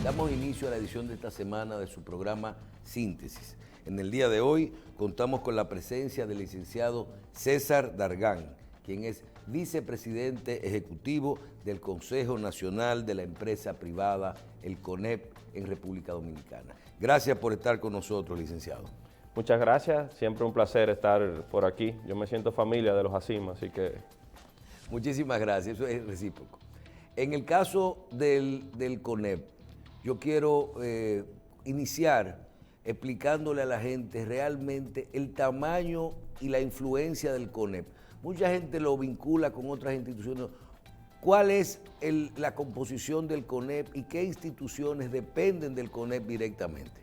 Damos inicio a la edición de esta semana de su programa Síntesis. En el día de hoy contamos con la presencia del licenciado César Dargán, quien es vicepresidente ejecutivo del Consejo Nacional de la Empresa Privada, el CONEP, en República Dominicana. Gracias por estar con nosotros, licenciado. Muchas gracias, siempre un placer estar por aquí. Yo me siento familia de los ASIM, así que... Muchísimas gracias, eso es recíproco. En el caso del CONEP, yo quiero iniciar explicándole a la gente realmente el tamaño y la influencia del CONEP. Mucha gente lo vincula con otras instituciones. ¿Cuál es la composición del CONEP y qué instituciones dependen del CONEP directamente?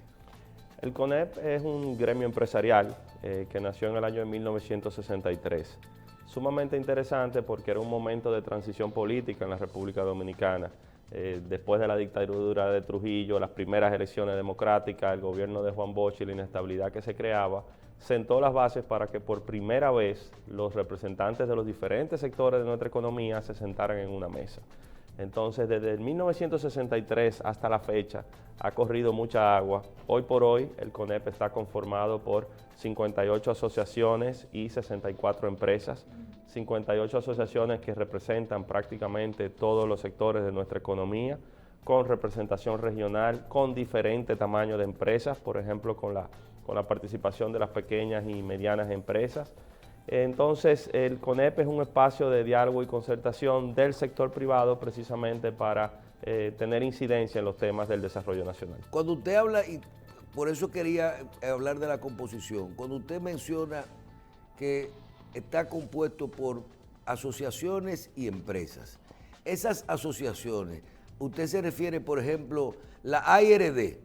El CONEP es un gremio empresarial que nació en el año de 1963. Sumamente interesante porque era un momento de transición política en la República Dominicana. Después de la dictadura de Trujillo, las primeras elecciones democráticas, el gobierno de Juan Bosch y la inestabilidad que se creaba, sentó las bases para que por primera vez los representantes de los diferentes sectores de nuestra economía se sentaran en una mesa. Entonces, desde el 1963 hasta la fecha, ha corrido mucha agua. Hoy por hoy, el CONEP está conformado por 58 asociaciones y 64 empresas. 58 asociaciones que representan prácticamente todos los sectores de nuestra economía, con representación regional, con diferente tamaño de empresas, por ejemplo, con la participación de las pequeñas y medianas empresas. Entonces, el CONEP es un espacio de diálogo y concertación del sector privado precisamente para tener incidencia en los temas del desarrollo nacional. Cuando usted habla, y por eso quería hablar de la composición, cuando usted menciona que está compuesto por asociaciones y empresas, esas asociaciones, usted se refiere, por ejemplo, la AIRD,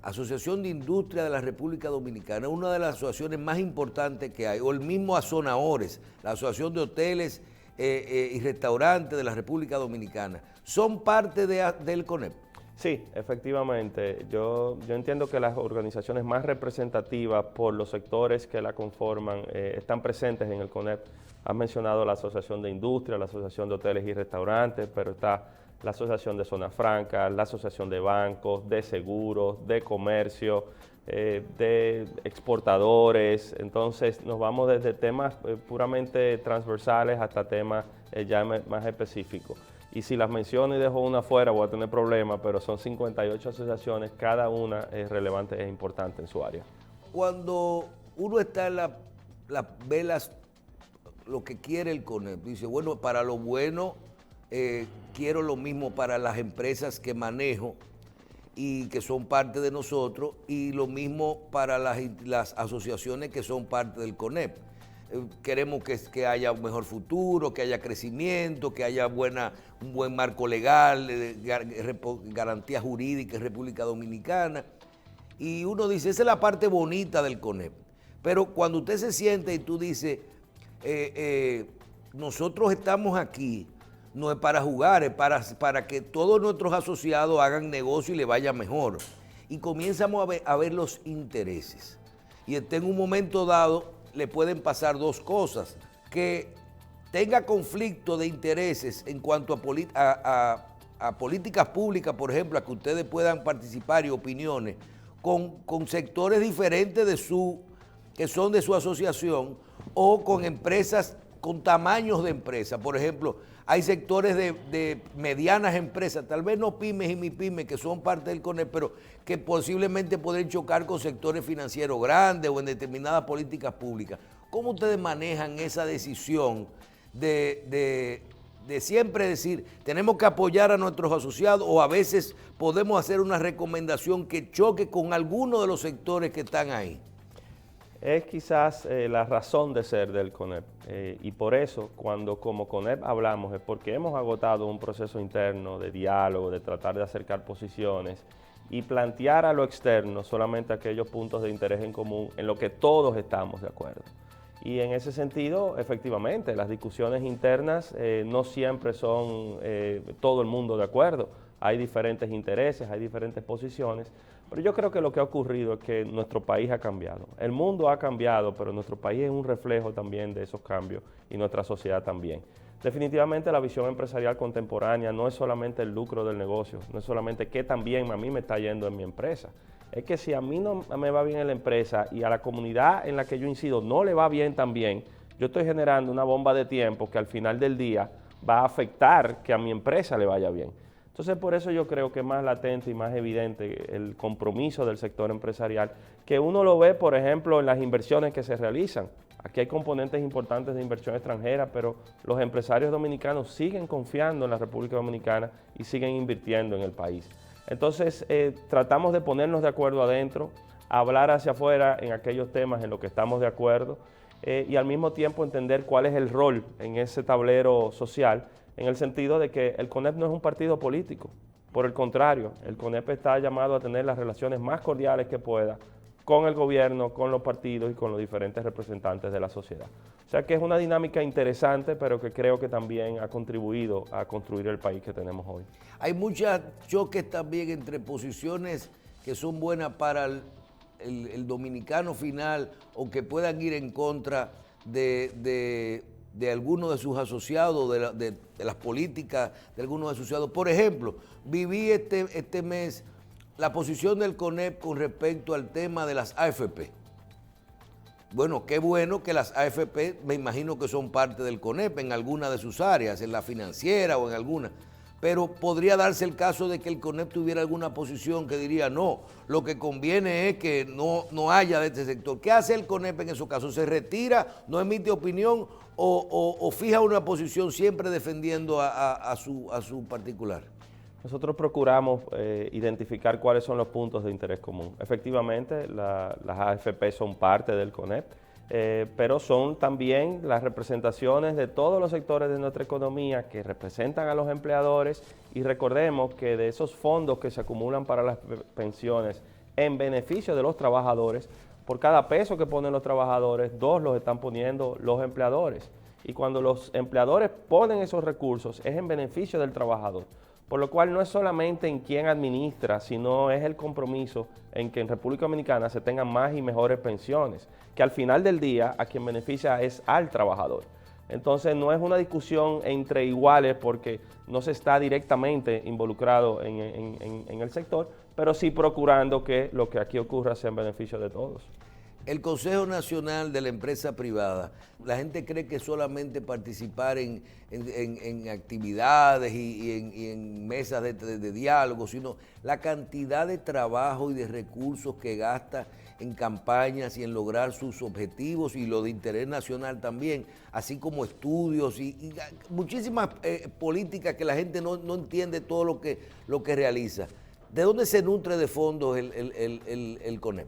Asociación de Industria de la República Dominicana, una de las asociaciones más importantes que hay, o el mismo ASONAHORES, la Asociación de Hoteles y Restaurantes de la República Dominicana, ¿son parte del CONEP? Sí, efectivamente. Yo entiendo que las organizaciones más representativas por los sectores que la conforman están presentes en el CONEP. Has mencionado la Asociación de Industria, la Asociación de Hoteles y Restaurantes, pero está la Asociación de Zona Franca, la Asociación de Bancos, de Seguros, de Comercio, de exportadores. Entonces nos vamos desde temas puramente transversales hasta temas ya más específicos. Y si las menciono y dejo una fuera voy a tener problemas, pero son 58 asociaciones, cada una es relevante e importante en su área. Cuando uno está en las velas, lo que quiere el CONEP, dice, bueno, para lo bueno, quiero lo mismo para las empresas que manejo y que son parte de nosotros, y lo mismo para las asociaciones que son parte del CONEP. Queremos que haya un mejor futuro, que haya crecimiento, que haya un buen marco legal, garantía jurídica en República Dominicana. Y uno dice, esa es la parte bonita del CONEP. Pero cuando usted se siente y tú dices, nosotros estamos aquí, no es para jugar, es para que todos nuestros asociados hagan negocio y le vaya mejor. Y comenzamos a ver los intereses. Y en un momento dado le pueden pasar dos cosas: que tenga conflicto de intereses en cuanto a políticas públicas, por ejemplo, a que ustedes puedan participar y opiniones con sectores diferentes que son de su asociación, o con empresas con tamaños de empresas. Por ejemplo, hay sectores de medianas empresas, tal vez no pymes y MIPYMES, que son parte del CONEP, pero que posiblemente pueden chocar con sectores financieros grandes o en determinadas políticas públicas. ¿Cómo ustedes manejan esa decisión de siempre decir, tenemos que apoyar a nuestros asociados, o a veces podemos hacer una recomendación que choque con alguno de los sectores que están ahí? Es quizás la razón de ser del CONEP, y por eso cuando como CONEP hablamos es porque hemos agotado un proceso interno de diálogo, de tratar de acercar posiciones y plantear a lo externo solamente aquellos puntos de interés en común en lo que todos estamos de acuerdo. Y en ese sentido, efectivamente, las discusiones internas no siempre son todo el mundo de acuerdo. Hay diferentes intereses, hay diferentes posiciones, Pero yo creo que lo que ha ocurrido es que nuestro país ha cambiado. El mundo ha cambiado, pero nuestro país es un reflejo también de esos cambios y nuestra sociedad también. Definitivamente la visión empresarial contemporánea no es solamente el lucro del negocio, no es solamente qué tan bien a mí me está yendo en mi empresa. Es que si a mí no me va bien en la empresa y a la comunidad en la que yo incido no le va bien también, yo estoy generando una bomba de tiempo que al final del día va a afectar que a mi empresa le vaya bien. Entonces, por eso yo creo que es más latente y más evidente el compromiso del sector empresarial, que uno lo ve, por ejemplo, en las inversiones que se realizan. Aquí hay componentes importantes de inversión extranjera, pero los empresarios dominicanos siguen confiando en la República Dominicana y siguen invirtiendo en el país. Entonces, tratamos de ponernos de acuerdo adentro, hablar hacia afuera en aquellos temas en los que estamos de acuerdo y al mismo tiempo entender cuál es el rol en ese tablero social, en el sentido de que el CONEP no es un partido político. Por el contrario, el CONEP está llamado a tener las relaciones más cordiales que pueda con el gobierno, con los partidos y con los diferentes representantes de la sociedad. O sea que es una dinámica interesante, pero que creo que también ha contribuido a construir el país que tenemos hoy. Hay muchos choques también entre posiciones que son buenas para el dominicano final o que puedan ir en contra de algunos de sus asociados, de las políticas de algunos asociados. Por ejemplo, viví este mes la posición del CONEP con respecto al tema de las AFP. Bueno, qué bueno que las AFP, me imagino que son parte del CONEP en alguna de sus áreas, en la financiera o en alguna, pero podría darse el caso de que el CONEP tuviera alguna posición que diría, no, lo que conviene es que no haya de este sector. ¿Qué hace el CONEP en esos casos? ¿Se retira, no emite opinión o fija una posición siempre defendiendo a su particular? Nosotros procuramos identificar cuáles son los puntos de interés común. Efectivamente, las AFP son parte del CONEP, pero son también las representaciones de todos los sectores de nuestra economía que representan a los empleadores y recordemos que de esos fondos que se acumulan para las pensiones en beneficio de los trabajadores, por cada peso que ponen los trabajadores, 2 los están poniendo los empleadores. Y cuando los empleadores ponen esos recursos es en beneficio del trabajador. Por lo cual no es solamente en quién administra, sino es el compromiso en que en República Dominicana se tengan más y mejores pensiones, que al final del día a quien beneficia es al trabajador. Entonces no es una discusión entre iguales porque no se está directamente involucrado en el sector, pero sí procurando que lo que aquí ocurra sea en beneficio de todos. El Consejo Nacional de la Empresa Privada, la gente cree que solamente participar en actividades y en mesas de diálogo, sino la cantidad de trabajo y de recursos que gasta en campañas y en lograr sus objetivos y lo de interés nacional también, así como estudios y muchísimas políticas que la gente no entiende todo lo que realiza. ¿De dónde se nutre de fondos el CONEP?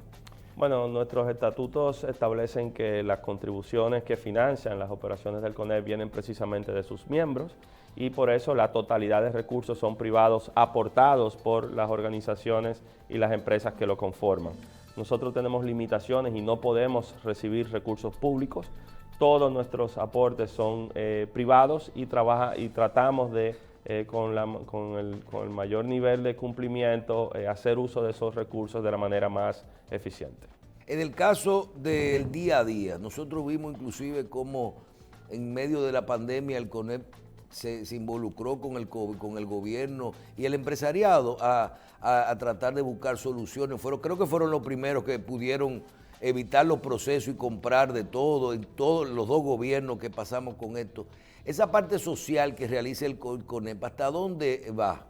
Bueno, nuestros estatutos establecen que las contribuciones que financian las operaciones del CONEP vienen precisamente de sus miembros y por eso la totalidad de recursos son privados aportados por las organizaciones y las empresas que lo conforman. Nosotros tenemos limitaciones y no podemos recibir recursos públicos. Todos nuestros aportes son privados y tratamos de, con el mayor nivel de cumplimiento, hacer uso de esos recursos de la manera más eficiente. En el caso del día a día, nosotros vimos inclusive cómo en medio de la pandemia el CONEP se involucró con el gobierno y el empresariado a tratar de buscar soluciones. Creo que fueron los primeros que pudieron evitar los procesos y comprar de todo, en todos los 2 gobiernos que pasamos con esto. Esa parte social que realiza el CONEP, ¿hasta dónde va?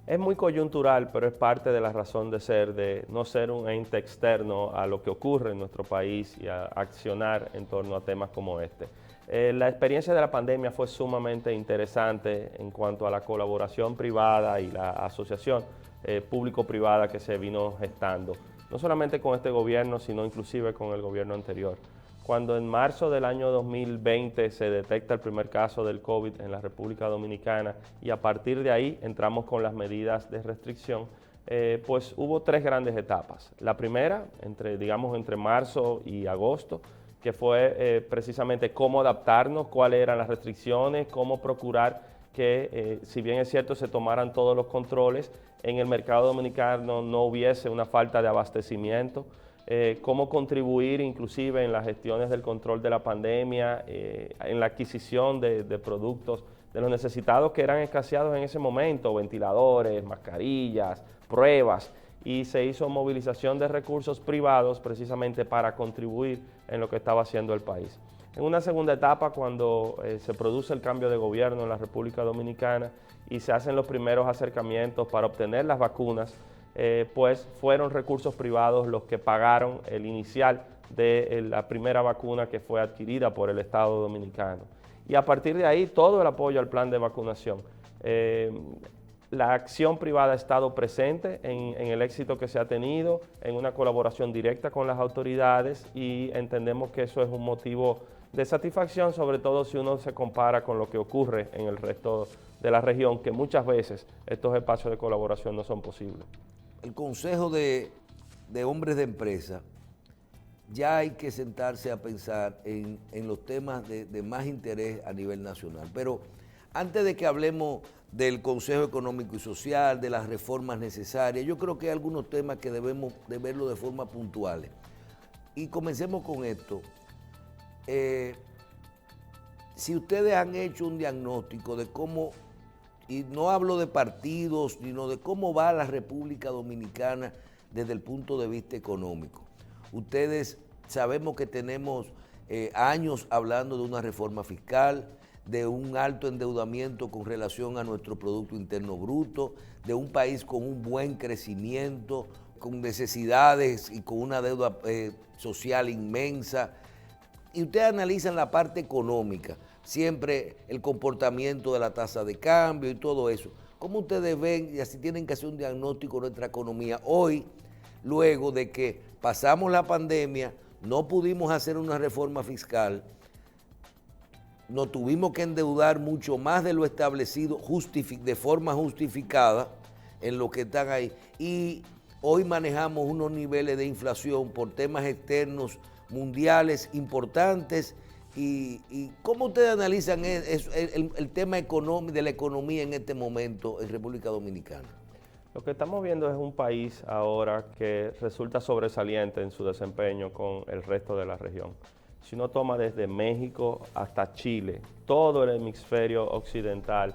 Es muy coyuntural, pero es parte de la razón de ser, de no ser un ente externo a lo que ocurre en nuestro país y a accionar en torno a temas como este. La experiencia de la pandemia fue sumamente interesante en cuanto a la colaboración privada y la asociación público-privada que se vino gestando, no solamente con este gobierno, sino inclusive con el gobierno anterior. Cuando en marzo del año 2020 se detecta el primer caso del COVID en la República Dominicana y a partir de ahí entramos con las medidas de restricción, pues hubo 3 grandes etapas. La primera, entre marzo y agosto, que fue precisamente cómo adaptarnos, cuáles eran las restricciones, cómo procurar que, si bien es cierto, se tomaran todos los controles, en el mercado dominicano no hubiese una falta de abastecimiento. Cómo contribuir inclusive en las gestiones del control de la pandemia, en la adquisición de productos de los necesitados que eran escaseados en ese momento, ventiladores, mascarillas, pruebas, y se hizo movilización de recursos privados precisamente para contribuir en lo que estaba haciendo el país. En una segunda etapa, cuando se produce el cambio de gobierno en la República Dominicana y se hacen los primeros acercamientos para obtener las vacunas, pues fueron recursos privados los que pagaron el inicial de la primera vacuna que fue adquirida por el Estado Dominicano. Y a partir de ahí, todo el apoyo al plan de vacunación. La acción privada ha estado presente en el éxito que se ha tenido, en una colaboración directa con las autoridades, y entendemos que eso es un motivo de satisfacción, sobre todo si uno se compara con lo que ocurre en el resto de la región, que muchas veces estos espacios de colaboración no son posibles. El Consejo de Hombres de Empresa, ya hay que sentarse a pensar en los temas de más interés a nivel nacional. Pero antes de que hablemos del Consejo Económico y Social, de las reformas necesarias, yo creo que hay algunos temas que debemos de verlo de forma puntual. Y comencemos con esto. Si ustedes han hecho un diagnóstico de cómo, y no hablo de partidos, sino de cómo va la República Dominicana desde el punto de vista económico. Ustedes sabemos que tenemos años hablando de una reforma fiscal, de un alto endeudamiento con relación a nuestro Producto Interno Bruto, de un país con un buen crecimiento, con necesidades y con una deuda social inmensa. Y ustedes analizan la parte económica, siempre el comportamiento de la tasa de cambio y todo eso. ¿Cómo ustedes ven, y así tienen que hacer un diagnóstico de nuestra economía hoy, luego de que pasamos la pandemia, no pudimos hacer una reforma fiscal, nos tuvimos que endeudar mucho más de lo establecido de forma justificada en lo que están ahí, y hoy manejamos unos niveles de inflación por temas externos mundiales importantes? ¿Y cómo ustedes analizan el tema económico, de la economía en este momento en República Dominicana? Lo que estamos viendo es un país ahora que resulta sobresaliente en su desempeño con el resto de la región. Si uno toma desde México hasta Chile, todo el hemisferio occidental,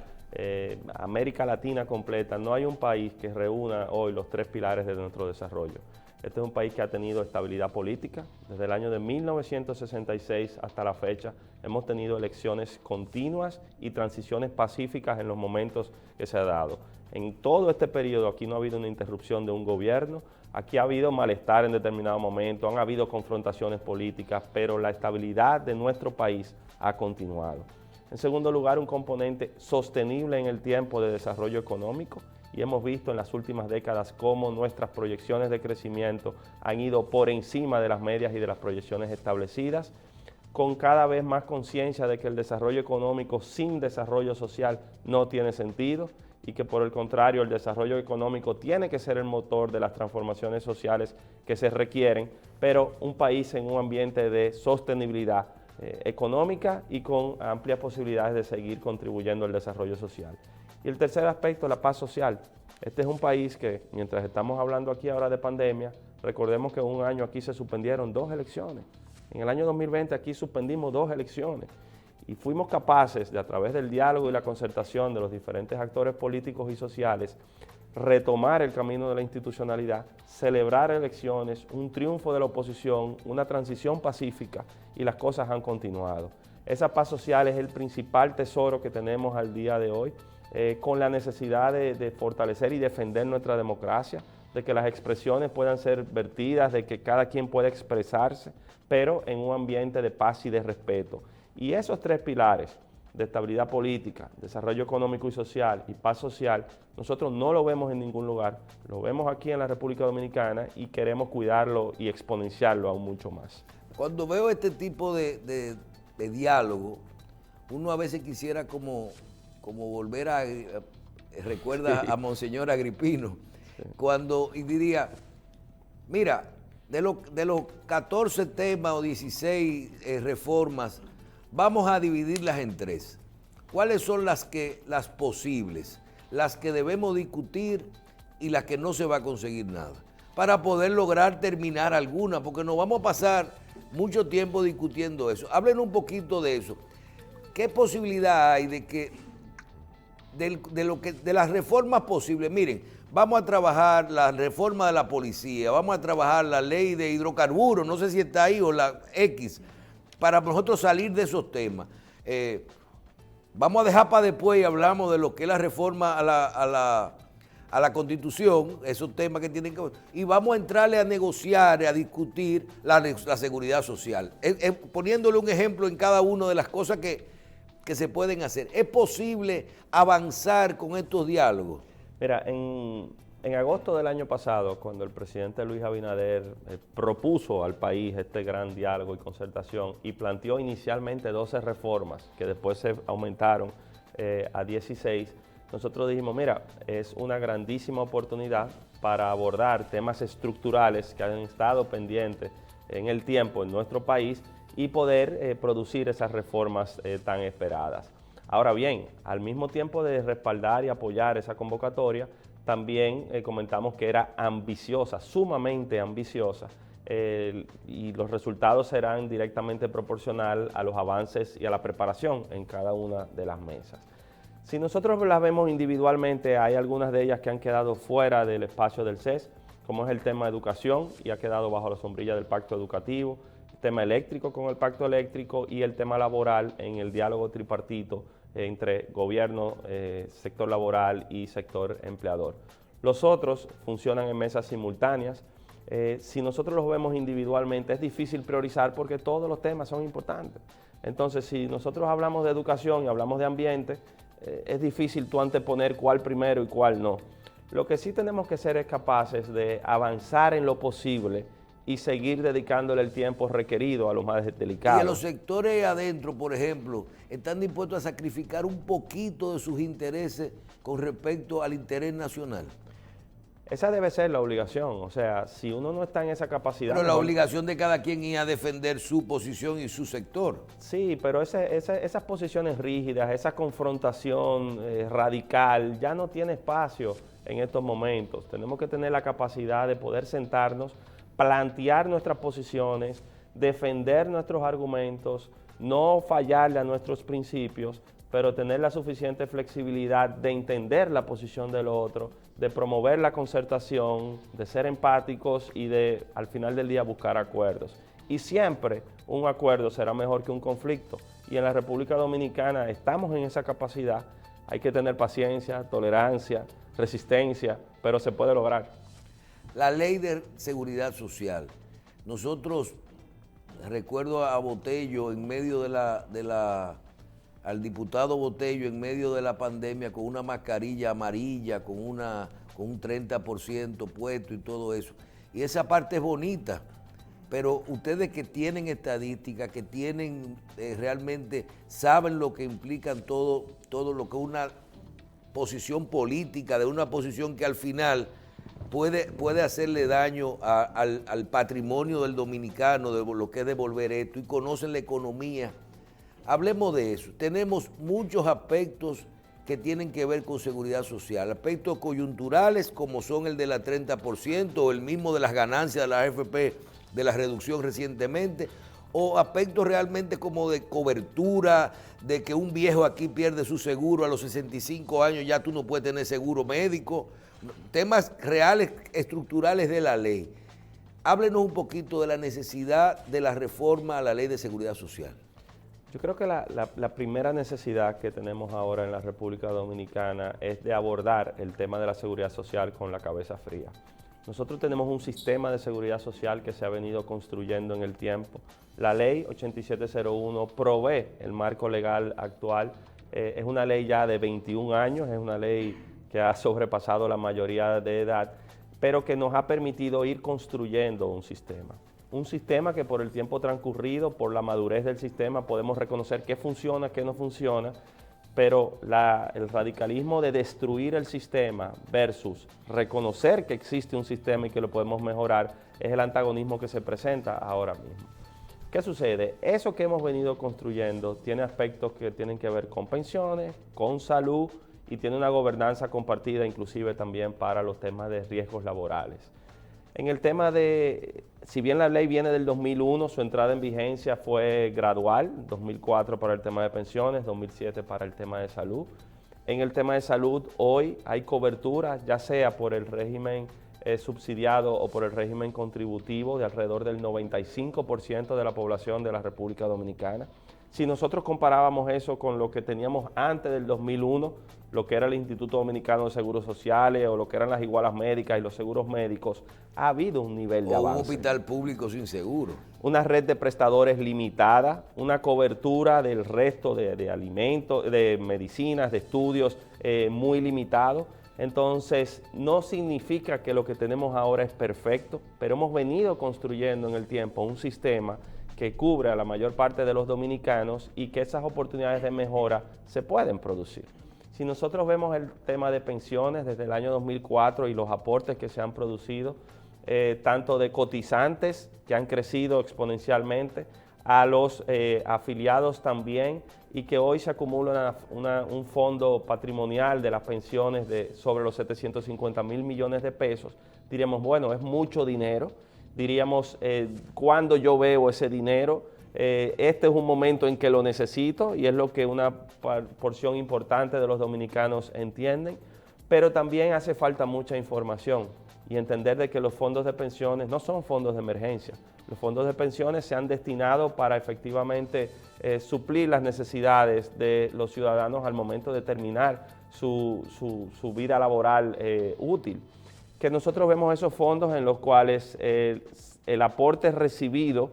América Latina completa, no hay un país que reúna hoy los tres pilares de nuestro desarrollo. Este es un país que ha tenido estabilidad política. Desde el año de 1966 hasta la fecha hemos tenido elecciones continuas y transiciones pacíficas en los momentos que se ha dado. En todo este periodo aquí no ha habido una interrupción de un gobierno, aquí ha habido malestar en determinado momento, han habido confrontaciones políticas, pero la estabilidad de nuestro país ha continuado. En segundo lugar, un componente sostenible en el tiempo de desarrollo económico, y hemos visto en las últimas décadas cómo nuestras proyecciones de crecimiento han ido por encima de las medias y de las proyecciones establecidas, con cada vez más conciencia de que el desarrollo económico sin desarrollo social no tiene sentido, y que por el contrario el desarrollo económico tiene que ser el motor de las transformaciones sociales que se requieren, pero un país en un ambiente de sostenibilidad económica y con amplias posibilidades de seguir contribuyendo al desarrollo social. Y el tercer aspecto, la paz social. Este es un país que, mientras estamos hablando aquí ahora de pandemia, recordemos que un año aquí se suspendieron 2 elecciones. En el año 2020 aquí suspendimos 2 elecciones y fuimos capaces de, a través del diálogo y la concertación de los diferentes actores políticos y sociales, retomar el camino de la institucionalidad, celebrar elecciones, un triunfo de la oposición, una transición pacífica, y las cosas han continuado. Esa paz social es el principal tesoro que tenemos al día de hoy, con la necesidad de fortalecer y defender nuestra democracia, de que las expresiones puedan ser vertidas, de que cada quien pueda expresarse, pero en un ambiente de paz y de respeto. Y esos 3 pilares de estabilidad política, desarrollo económico y social y paz social, nosotros no lo vemos en ningún lugar, lo vemos aquí en la República Dominicana y queremos cuidarlo y exponenciarlo aún mucho más. Cuando veo este tipo de diálogo, uno a veces quisiera como volver a, recuerda a Monseñor Agripino, y diría, mira, de los 14 temas o 16 reformas, vamos a dividirlas en 3. ¿cuáles son las posibles, las que debemos discutir y las que no se va a conseguir nada? Para poder lograr terminar alguna, porque nos vamos a pasar mucho tiempo discutiendo eso. Hablen un poquito de eso. ¿Qué posibilidad hay de las reformas posibles? Miren, vamos a trabajar la reforma de la policía, vamos a trabajar la ley de hidrocarburos, no sé si está ahí o la X, para nosotros salir de esos temas. Vamos a dejar para después y hablamos de lo que es la reforma a la Constitución, esos temas que tienen que ver, y vamos a entrarle a negociar, a discutir la seguridad social, poniéndole un ejemplo en cada una de las cosas que se pueden hacer. ¿Es posible avanzar con estos diálogos? Mira, en agosto del año pasado, cuando el presidente Luis Abinader propuso al país este gran diálogo y concertación y planteó inicialmente 12 reformas que después se aumentaron a 16, nosotros dijimos, mira, es una grandísima oportunidad para abordar temas estructurales que han estado pendientes en el tiempo en nuestro país y poder producir esas reformas tan esperadas. Ahora bien, al mismo tiempo de respaldar y apoyar esa convocatoria, también comentamos que era ambiciosa, sumamente ambiciosa, y los resultados serán directamente proporcional a los avances y a la preparación en cada una de las mesas. Si nosotros las vemos individualmente, hay algunas de ellas que han quedado fuera del espacio del CES, como es el tema de educación, y ha quedado bajo la sombrilla del Pacto Educativo, el tema eléctrico con el Pacto Eléctrico y el tema laboral en el diálogo tripartito entre gobierno, sector laboral y sector empleador. Los otros funcionan en mesas simultáneas. Si nosotros los vemos individualmente es difícil priorizar porque todos los temas son importantes. Entonces, si nosotros hablamos de educación y hablamos de ambiente, es difícil tú anteponer cuál primero y cuál no. Lo que sí tenemos que ser es capaces de avanzar en lo posible y seguir dedicándole el tiempo requerido a lo más delicado. Y a los sectores adentro, por ejemplo, ¿están dispuestos a sacrificar un poquito de sus intereses con respecto al interés nacional? Esa debe ser la obligación, o sea, si uno no está en esa capacidad... Pero la obligación de cada quien es a defender su posición y su sector. Sí, pero esas posiciones rígidas, esa confrontación radical, ya no tiene espacio en estos momentos. Tenemos que tener la capacidad de poder sentarnos, plantear nuestras posiciones, defender nuestros argumentos, no fallarle a nuestros principios, pero tener la suficiente flexibilidad de entender la posición del otro, de promover la concertación, de ser empáticos y de, al final del día, buscar acuerdos. Y siempre un acuerdo será mejor que un conflicto. Y en la República Dominicana estamos en esa capacidad. Hay que tener paciencia, tolerancia, resistencia, pero se puede lograr. La ley de seguridad social. Nosotros, recuerdo a Botello en medio al diputado Botello en medio de la pandemia con una mascarilla amarilla, con un 30% puesto y todo eso. Y esa parte es bonita, pero ustedes que tienen estadística, que tienen realmente, saben lo que implican todo lo que una posición política, de una posición que al final puede hacerle daño al patrimonio del dominicano, de lo que es devolver esto, y conocen la economía. Hablemos de eso. Tenemos muchos aspectos que tienen que ver con seguridad social, aspectos coyunturales como son el de la 30% o el mismo de las ganancias de la AFP de la reducción recientemente, o aspectos realmente como de cobertura, de que un viejo aquí pierde su seguro a los 65 años, ya tú no puedes tener seguro médico, temas reales, estructurales de la ley. Háblenos un poquito de la necesidad de la reforma a la ley de seguridad social. Yo creo que la primera necesidad que tenemos ahora en la República Dominicana es de abordar el tema de la seguridad social con la cabeza fría. Nosotros tenemos un sistema de seguridad social que se ha venido construyendo en el tiempo. La ley 8701 provee el marco legal actual. Es una ley ya de 21 años, es una ley que ha sobrepasado la mayoría de edad, pero que nos ha permitido ir construyendo un sistema. Un sistema que por el tiempo transcurrido, por la madurez del sistema, podemos reconocer qué funciona, qué no funciona, pero el radicalismo de destruir el sistema versus reconocer que existe un sistema y que lo podemos mejorar es el antagonismo que se presenta ahora mismo. ¿Qué sucede? Eso que hemos venido construyendo tiene aspectos que tienen que ver con pensiones, con salud y tiene una gobernanza compartida inclusive también para los temas de riesgos laborales. En el tema de, si bien la ley viene del 2001, su entrada en vigencia fue gradual, 2004 para el tema de pensiones, 2007 para el tema de salud. En el tema de salud hoy hay cobertura, ya sea por el régimen subsidiado o por el régimen contributivo de alrededor del 95% de la población de la República Dominicana. Si nosotros comparábamos eso con lo que teníamos antes del 2001, lo que era el Instituto Dominicano de Seguros Sociales o lo que eran las igualas médicas y los seguros médicos, ha habido un nivel de avance. Un hospital público sin seguro. Una red de prestadores limitada, una cobertura del resto de alimentos, de medicinas, de estudios muy limitado. Entonces, no significa que lo que tenemos ahora es perfecto, pero hemos venido construyendo en el tiempo un sistema que cubre a la mayor parte de los dominicanos y que esas oportunidades de mejora se pueden producir. Si nosotros vemos el tema de pensiones desde el año 2004 y los aportes que se han producido, tanto de cotizantes que han crecido exponencialmente, a los afiliados también, y que hoy se acumula un fondo patrimonial de las pensiones de sobre los 750 mil millones de pesos, diríamos, bueno, es mucho dinero, diríamos, cuando yo veo ese dinero, este es un momento en que lo necesito y es lo que una porción importante de los dominicanos entienden, pero también hace falta mucha información y entender de que los fondos de pensiones no son fondos de emergencia. Los fondos de pensiones se han destinado para efectivamente suplir las necesidades de los ciudadanos al momento de terminar su vida laboral útil. Que nosotros vemos esos fondos en los cuales el aporte recibido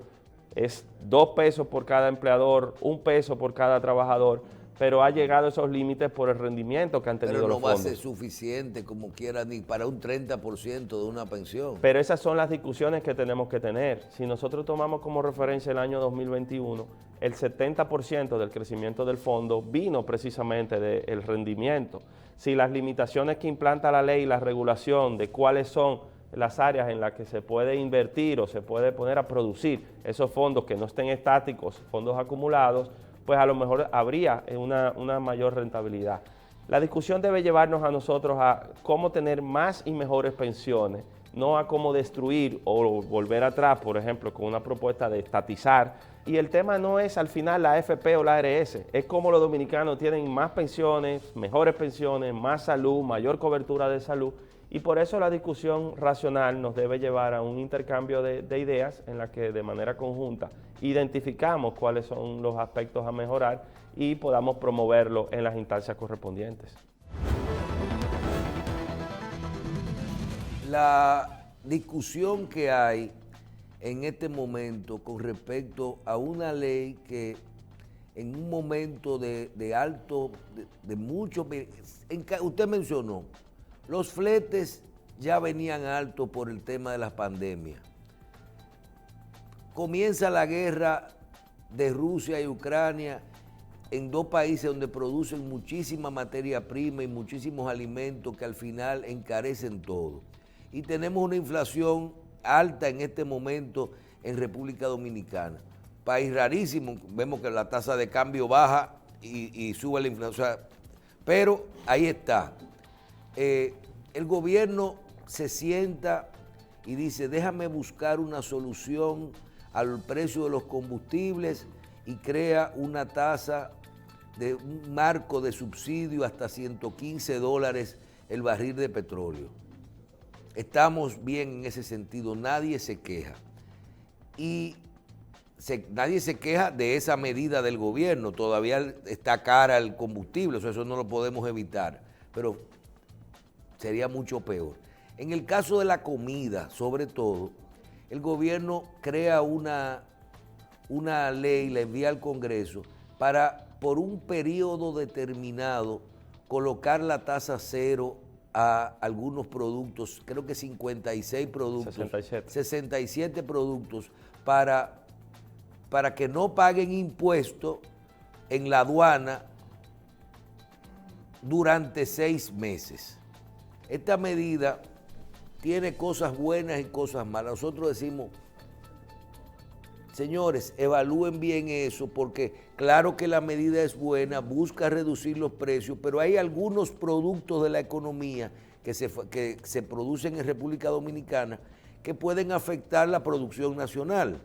es 2 pesos por cada empleador, 1 peso por cada trabajador, pero ha llegado a esos límites por el rendimiento que han tenido los fondos. Pero no va a ser suficiente como quiera ni para un 30% de una pensión. Pero esas son las discusiones que tenemos que tener. Si nosotros tomamos como referencia el año 2021, el 70% del crecimiento del fondo vino precisamente del rendimiento. Si las limitaciones que implanta la ley y la regulación de cuáles son las áreas en las que se puede invertir o se puede poner a producir esos fondos que no estén estáticos, fondos acumulados, pues a lo mejor habría una mayor rentabilidad. La discusión debe llevarnos a nosotros a cómo tener más y mejores pensiones, no a cómo destruir o volver atrás, por ejemplo, con una propuesta de estatizar. Y el tema no es al final la AFP o la ARS, es cómo los dominicanos tienen más pensiones, mejores pensiones, más salud, mayor cobertura de salud. Y por eso la discusión racional nos debe llevar a un intercambio de ideas en la que de manera conjunta identificamos cuáles son los aspectos a mejorar y podamos promoverlo en las instancias correspondientes. La discusión que hay en este momento con respecto a una ley que en un momento de alto, de mucho, usted mencionó, los fletes ya venían altos por el tema de las pandemias. Comienza la guerra de Rusia y Ucrania en 2 países donde producen muchísima materia prima y muchísimos alimentos que al final encarecen todo. Y tenemos una inflación alta en este momento en República Dominicana. País rarísimo, vemos que la tasa de cambio baja y sube la inflación, pero ahí está. El gobierno se sienta y dice, déjame buscar una solución al precio de los combustibles y crea una tasa de un marco de subsidio hasta $115 el barril de petróleo. Estamos bien en ese sentido, nadie se queja. Y nadie se queja de esa medida del gobierno, todavía está cara el combustible, eso no lo podemos evitar, pero sería mucho peor. En el caso de la comida, sobre todo, el gobierno crea una ley, la envía al Congreso para, por un periodo determinado, colocar la tasa cero a algunos productos, creo que 56 productos, 67 productos, para que no paguen impuestos en la aduana durante 6 meses. Esta medida tiene cosas buenas y cosas malas. Nosotros decimos, Señores, evalúen bien eso, porque claro que la medida es buena, busca reducir los precios, pero hay algunos productos de la economía que se producen en República Dominicana que pueden afectar la producción nacional.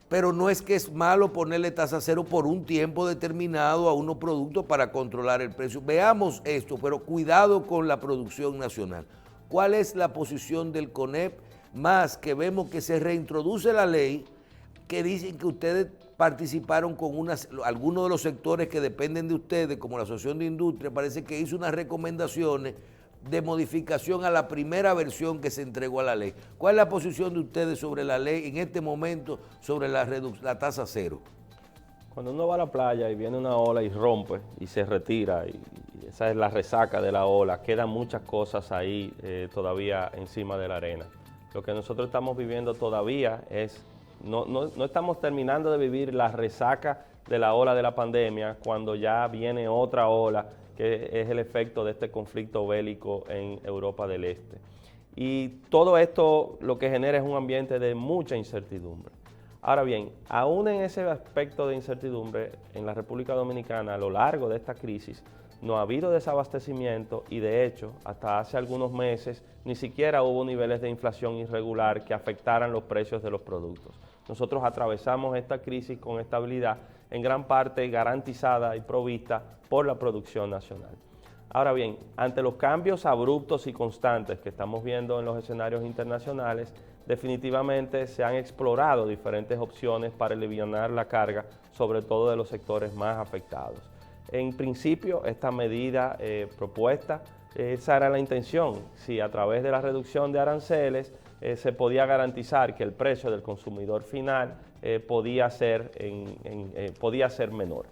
Pero no es que es malo ponerle tasa cero por un tiempo determinado a unos productos para controlar el precio. Veamos esto, pero cuidado con la producción nacional. ¿Cuál es la posición del CONEP? Más que vemos que se reintroduce la ley, que dicen que ustedes participaron con algunos de los sectores que dependen de ustedes, como la Asociación de Industria, parece que hizo unas recomendaciones de modificación a la primera versión que se entregó a la ley. ¿Cuál es la posición de ustedes sobre la ley en este momento, sobre la tasa cero? Cuando uno va a la playa y viene una ola y rompe y se retira, y esa es la resaca de la ola, quedan muchas cosas ahí todavía encima de la arena. Lo que nosotros estamos viviendo todavía es, no estamos terminando de vivir la resaca de la ola de la pandemia cuando ya viene otra ola, que es el efecto de este conflicto bélico en Europa del Este. Y todo esto lo que genera es un ambiente de mucha incertidumbre. Ahora bien, aún en ese aspecto de incertidumbre, en la República Dominicana, a lo largo de esta crisis, no ha habido desabastecimiento y de hecho, hasta hace algunos meses, ni siquiera hubo niveles de inflación irregular que afectaran los precios de los productos. Nosotros atravesamos esta crisis con estabilidad, en gran parte garantizada y provista por la producción nacional. Ahora bien, ante los cambios abruptos y constantes que estamos viendo en los escenarios internacionales, definitivamente se han explorado diferentes opciones para aliviar la carga, sobre todo de los sectores más afectados. En principio, esta medida propuesta, esa era la intención, si a través de la reducción de aranceles se podía garantizar que el precio del consumidor final podía ser menor.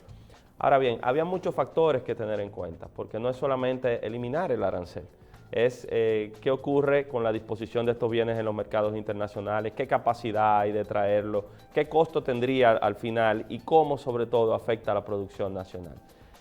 Ahora bien, había muchos factores que tener en cuenta, porque no es solamente eliminar el arancel, es qué ocurre con la disposición de estos bienes en los mercados internacionales, qué capacidad hay de traerlo, qué costo tendría al final y cómo sobre todo afecta a la producción nacional.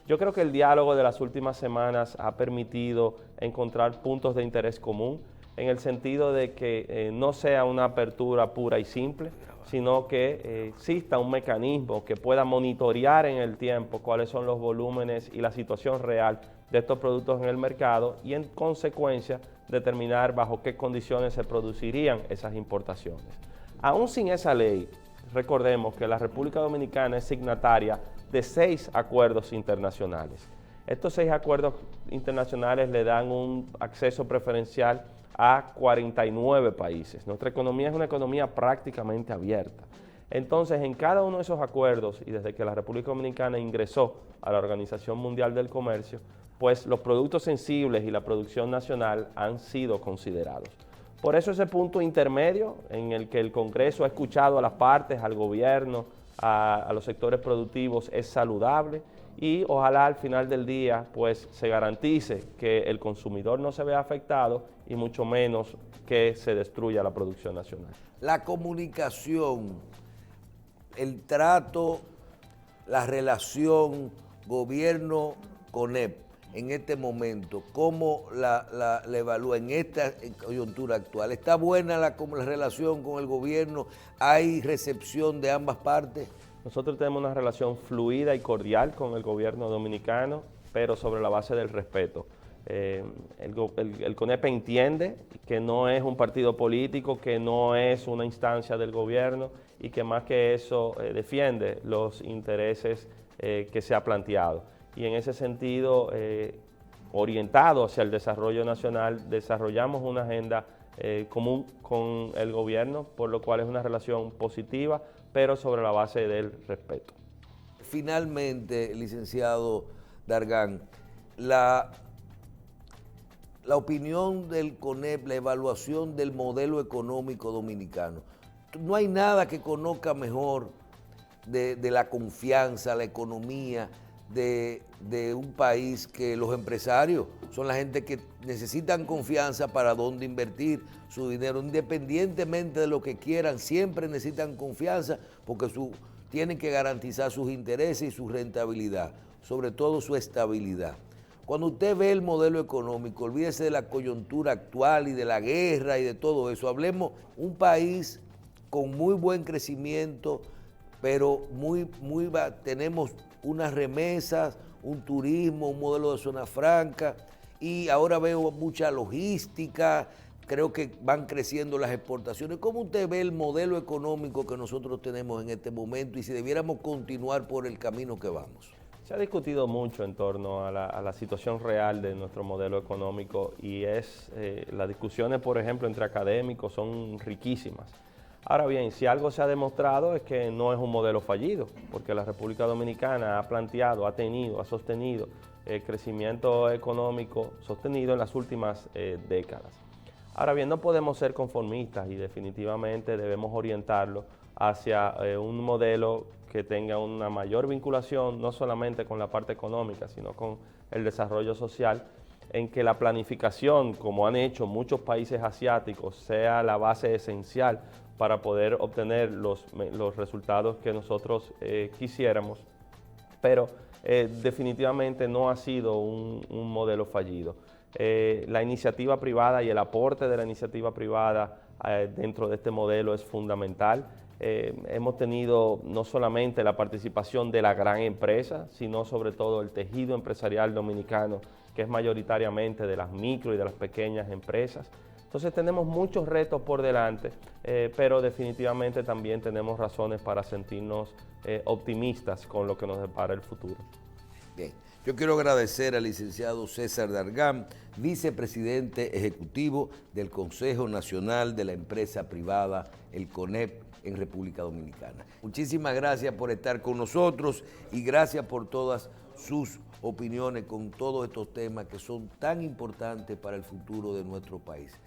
Yo creo que el diálogo de las últimas semanas ha permitido encontrar puntos de interés común en el sentido de que no sea una apertura pura y simple, sino que exista un mecanismo que pueda monitorear en el tiempo cuáles son los volúmenes y la situación real de estos productos en el mercado y en consecuencia determinar bajo qué condiciones se producirían esas importaciones. Aún sin esa ley, recordemos que la República Dominicana es signataria de 6 acuerdos internacionales. Estos 6 acuerdos internacionales le dan un acceso preferencial a 49 países. Nuestra economía es una economía prácticamente abierta. Entonces, en cada uno de esos acuerdos, y desde que la República Dominicana ingresó a la Organización Mundial del Comercio, pues los productos sensibles y la producción nacional han sido considerados. Por eso ese punto intermedio en el que el Congreso ha escuchado a las partes, al gobierno, a los sectores productivos es saludable y ojalá al final del día pues se garantice que el consumidor no se vea afectado y mucho menos que se destruya la producción nacional. La comunicación, el trato, la relación gobierno-CONEP en este momento, ¿cómo la evalúa en esta coyuntura actual? ¿Está buena la relación con el gobierno? ¿Hay recepción de ambas partes? Nosotros tenemos una relación fluida y cordial con el gobierno dominicano, pero sobre la base del respeto. El CONEP entiende que no es un partido político, que no es una instancia del gobierno y que más que eso defiende los intereses que se ha planteado. Y en ese sentido, orientado hacia el desarrollo nacional, desarrollamos una agenda común con el gobierno, por lo cual es una relación positiva, pero sobre la base del respeto. Finalmente, licenciado Dargan, la opinión del CONEP, la evaluación del modelo económico dominicano. No hay nada que conozca mejor de la confianza, la economía de un país que los empresarios. Son la gente que necesitan confianza para dónde invertir su dinero, independientemente de lo que quieran, siempre necesitan confianza porque tienen que garantizar sus intereses y su rentabilidad, sobre todo su estabilidad. Cuando usted ve el modelo económico, olvídese de la coyuntura actual y de la guerra y de todo eso. Hablemos un país con muy buen crecimiento, pero tenemos unas remesas, un turismo, un modelo de zona franca, y ahora veo mucha logística, creo que van creciendo las exportaciones. ¿Cómo usted ve el modelo económico que nosotros tenemos en este momento y si debiéramos continuar por el camino que vamos? Se ha discutido mucho en torno a la situación real de nuestro modelo económico y las discusiones, por ejemplo, entre académicos son riquísimas. Ahora bien, si algo se ha demostrado es que no es un modelo fallido, porque la República Dominicana ha planteado, ha sostenido el crecimiento económico sostenido en las últimas décadas. Ahora bien, no podemos ser conformistas y definitivamente debemos orientarlo hacia un modelo que tenga una mayor vinculación, no solamente con la parte económica, sino con el desarrollo social, en que la planificación, como han hecho muchos países asiáticos, sea la base esencial para poder obtener los resultados que nosotros quisiéramos, pero definitivamente no ha sido un modelo fallido. La iniciativa privada y el aporte de la iniciativa privada dentro de este modelo es fundamental. Hemos tenido no solamente la participación de la gran empresa, sino sobre todo el tejido empresarial dominicano, que es mayoritariamente de las micro y de las pequeñas empresas. Entonces tenemos muchos retos por delante, pero definitivamente también tenemos razones para sentirnos optimistas con lo que nos depara el futuro. Bien, yo quiero agradecer al licenciado César Dargán, vicepresidente ejecutivo del Consejo Nacional de la Empresa Privada, el CONEP, en República Dominicana. Muchísimas gracias por estar con nosotros y gracias por todas sus opiniones con todos estos temas que son tan importantes para el futuro de nuestro país.